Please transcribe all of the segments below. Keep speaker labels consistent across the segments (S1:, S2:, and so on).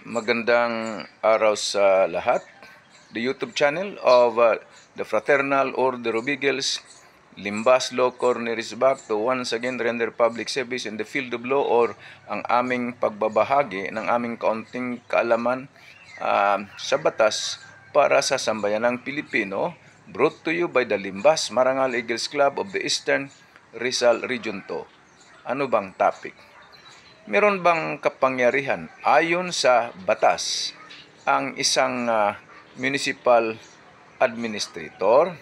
S1: Magandang araw sa lahat. The YouTube channel of the Fraternal Order of Eagles, Limbas Law Corner is back to once again render public service in the field of law, or ang aming pagbabahagi ng aming kaunting kaalaman sa batas para sa sambayanang Pilipino, brought to you by the Limbas Marangal Eagles Club of the Eastern Rizal Region 2. Ano bang topic? Meron bang kapangyarihan ayon sa batas ang isang municipal administrator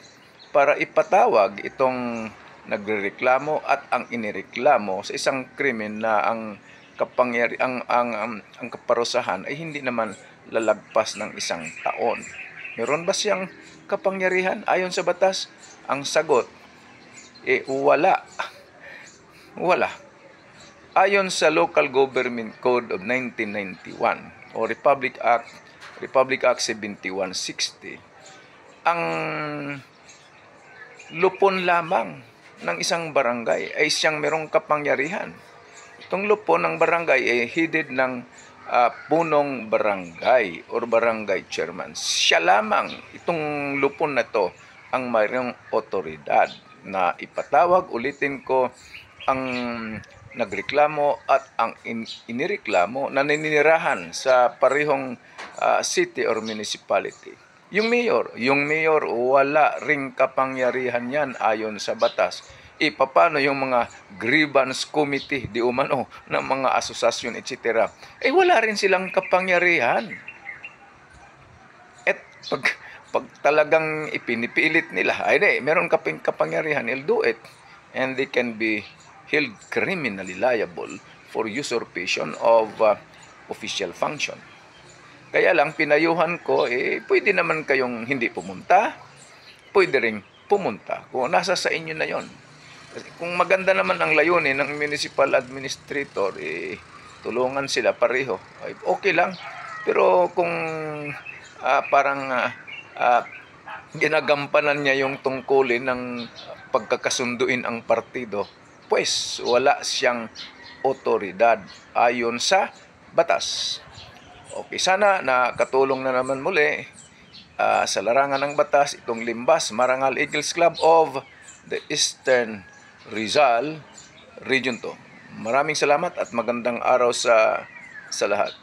S1: para ipatawag itong nagrereklamo at ang inireklamo sa isang krimen na ang kaparusahan ay hindi naman lalagpas ng 1 taon? Meron ba siyang kapangyarihan ayon sa batas? Ang sagot, wala. Wala. Ayon sa Local Government Code of 1991 o Republic Act 7160, ang lupon lamang ng isang barangay ay siyang merong kapangyarihan. Itong lupon ng barangay ay headed ng punong barangay or barangay chairman. Siya lamang, itong lupon na to, ang mayroong otoridad na ipatawag, ulitin ko, ang nagreklamo at ang inireklamo na naninirahan sa parehong city or municipality. Yung mayor, wala ring kapangyarihan yan ayon sa batas. Paano yung mga grievance committee, di umano, ng mga asosasyon, etc. Wala rin silang kapangyarihan. At pag talagang ipinipilit nila, meron kapangyarihan, they'll do it. And they can be held criminally liable for usurpation of official function. Kaya lang, pinayuhan ko, pwede naman kayong hindi pumunta, pwede ring pumunta. Kung nasa sa inyo na yon. Kung maganda naman ang layunin ng municipal administrator, tulungan sila pareho. Okay lang. Pero kung ginagampanan niya yung tungkulin ng pagkakasunduin ang partido, pues wala siyang otoridad ayon sa batas. Okay, sana nakatulong na naman muli sa larangan ng batas itong Limbas Marangal Eagles Club of the Eastern Rizal Region 2. Maraming salamat at magandang araw sa lahat.